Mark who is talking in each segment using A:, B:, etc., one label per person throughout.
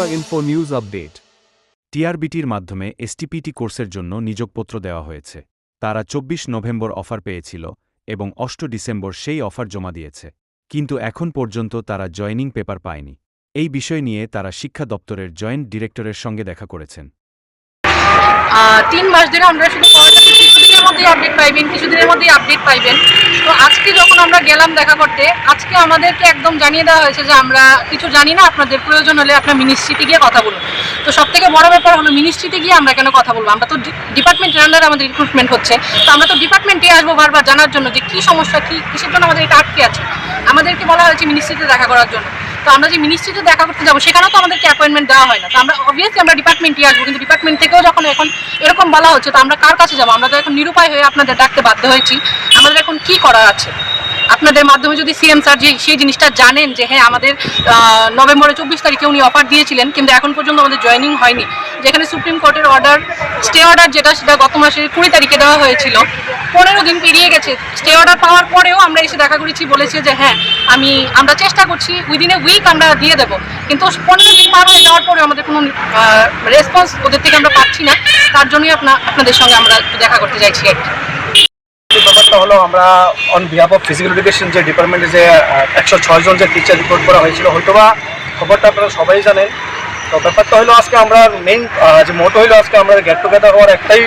A: Tripura info news update.
B: টিআরবিটির মাধ্যমে STPT কোর্সের জন্য নিয়োগপত্র দেওয়া হয়েছে। তারা ২৪ নভেম্বর অফার পেয়েছিল এবং ৮ ডিসেম্বর সেই অফার জমা দিয়েছে, কিন্তু এখন পর্যন্ত তারা জয়নিং পেপার পায়নি। এই বিষয় নিয়ে তারা শিক্ষা দপ্তরের জয়েন্ট ডিরেক্টরের সঙ্গে দেখা করেছেন।
C: 3 মাস ধরে আমরা শুধু কিছুদিনের মধ্যেই আপডেট পাইবেন, কিছুদিনের মধ্যেই আপডেট পাইবেন। তো আজকে যখন আমরা গেলাম দেখা করতে, আজকে আমাদেরকে একদম জানিয়ে দেওয়া হয়েছে যে আমরা কিছু জানি না, আপনাদের প্রয়োজন হলে আপনার মিনিস্ট্রিতে গিয়ে কথা বলুন। তো সবথেকে বড় ব্যাপার হলো মিনিস্ট্রিতে গিয়ে আমরা কেন কথা বলবো? আমরা তো ডিপার্টমেন্টের আন্ডারে আমাদের রিক্রুটমেন্ট হচ্ছে, তো আমরা তো ডিপার্টমেন্টে আসবো বারবার জানার জন্য যে কী সমস্যা, কিসের জন্য আমাদের এটা আটকে আছে। আমাদেরকে বলা হয়েছে মিনিস্ট্রিতে দেখা করার জন্য। তো আমরা যে মিনিস্ট্রিতে দেখা করতে যাবো সেখানেও তো আমাদেরকে অ্যাপয়েন্টমেন্ট দেওয়া হয় না। তো আমরা অবভিয়াসলি আমরা ডিপার্টমেন্টে আসবো, কিন্তু ডিপার্টমেন্ট থেকেও যখন এখন এরকম বলা হচ্ছে, তো আমরা কার কাছে যাবো? আমরা তো এখন নিরুপায় হয়ে আপনাদের ডাকতে বাধ্য হয়েছি। আমাদের এখন কি করার আছে? আপনাদের মাধ্যমে যদি সিএম স্যার সেই জিনিসটা জানেন যে হ্যাঁ আমাদের নভেম্বরের 24 তারিখে উনি অফার দিয়েছিলেন, কিন্তু এখন পর্যন্ত আমাদের জয়েনিং হয়নি। যেখানে সুপ্রিম কোর্টের অর্ডার, স্টে অর্ডার সেটা গত মাসের 20 তারিখে দেওয়া হয়েছিল, 15 দিন পেরিয়ে গেছে। স্টে অর্ডার পাওয়ার পরেও আমরা এসে দেখা করেছি, বলেছে যে হ্যাঁ আমরা চেষ্টা করছি, উইদিন এ উইক আমরা দিয়ে দেবো, কিন্তু 15 দিন পার হয়ে যাওয়ার পরে আমাদের কোনো রেসপন্স ওদের থেকে আমরা পাচ্ছি না। তার জন্যই আপনাদের সঙ্গে আমরা দেখা করতে চাইছি।
D: ব্যাপারটা হলো, আমরা on behalf of physical education যে ডিপার্টমেন্টে যে 106 জন যে টিচার রিপোর্ট করা হয়েছিল, হয়তোবা খবরটা আপনারা সবাই জানেন। তো ব্যাপারটা হলো, আজকে আমরা মেইন যে মোটো হলো, আজকে আমরা গেট টুগেদার হওয়ার একটাই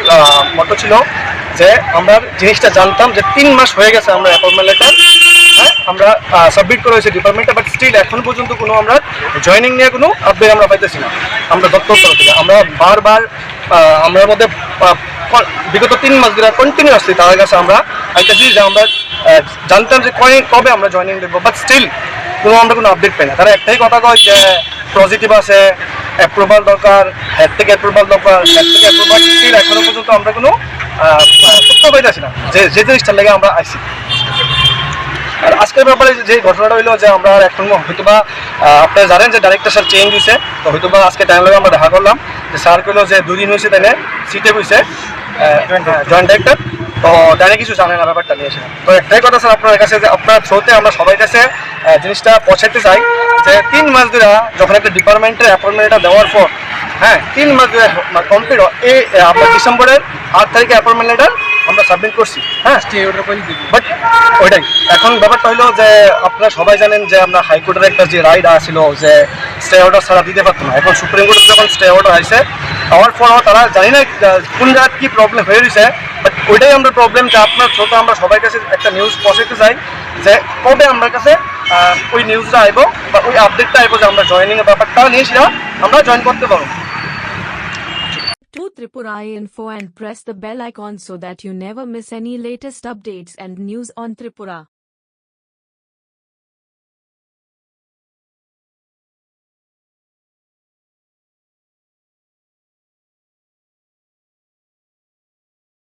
D: মোটো ছিল যে আমরা জিনিসটা জানতাম যে 3 মাস হয়ে গেছে আমরা অ্যাপয়েন্টমেন্ট লেটার আমরা সাবমিট করা হয়েছে ডিপার্টমেন্টে, বাট স্টিল এখন পর্যন্ত কোনো আমরা জয়েনিং নিয়ে কোনো আপডেট আমরা পাইতেছি না। আমরা দপ্তর তরফ থেকে আমরা বারবার আমাদের মধ্যে বিগত 3 মাস ধরে কন্টিনিউয়াসলি তাদের কাছে আমরা আইতেছি যে আমরা জানতাম যে কবে আমরা জয়েনিং দেবো, বাট স্টিল আমরা কোনো আপডেট পাই না। তারা একটাই কথা কয় যে পজিটিভ আছে, অ্যাপ্রুভাল দরকার, হেড থেকে অ্যাপ্রুভাল দরকার, হেড থেকে অ্যাপ্রুভাল, স্টিল এখনো পর্যন্ত আমরা কোনো সত্য পাইতেছি না যে জিনিসটার লেগে আমরা আইসি। আর আজকের ব্যাপারে যে ঘটনাটা হইলো যে আমরা এখন হয়তোবা আপনারা জানেন যে ডাইরেক্টর স্যার চেঞ্জ হয়েছে, তো হয়তোবা আজকে টাইম লাগে আমরা দেখা করলাম যে স্যার কইলো যে 2 দিন হয়েছে তাই সিটে হয়েছে জয়েন্ট ডাইরেক্টর, তো ডাইরেক্ট কিছু জানে না ব্যাপারটা নিয়ে এসে। তো একটাই কথা স্যার আপনার কাছে, যে আপনার থ্রোতে আমরা সবাই কাছে জিনিসটা পৌঁছাতে চাই যে 3 মাস ধরে যখন একটা ডিপার্টমেন্টের অ্যাপয়েন্টমেন্টটা দেওয়ার পর 3 মাস ধরে কমপ্লিট এই আপনার ডিসেম্বরের 8 তারিখে অ্যাপয়েন্টমেন্ট লেটার আমরা সাবমিট করছি। বাট ওইটাই এখন ব্যাপারটা হলো যে আপনারা সবাই জানেন যে আমরা হাইকোর্টের একটা যে রাইড আসছিল যে স্টে অর্ডার ছাড়া দিতে পারতো না। এখন সুপ্রিম কোর্টে যখন স্টে অর্ডার আসছে, হওয়ার পর তারা জানি না কোন জায়গায় কী প্রবলেম হয়ে রয়েছে, বাট ওইটাই আমরা প্রবলেম যে আপনার থ্রুতে আমরা সবার কাছে একটা নিউজ পৌঁছাতে চাই যে কবে আমার কাছে ওই নিউজটা আইব বা ওই আপডেটটা আইব যে আমরা জয়েনিংয়ের ব্যাপারটা নিয়ে আমরা জয়েন করতে পারবো।
E: To Tripura Info and press the bell icon so that you never miss any latest updates and news on Tripura.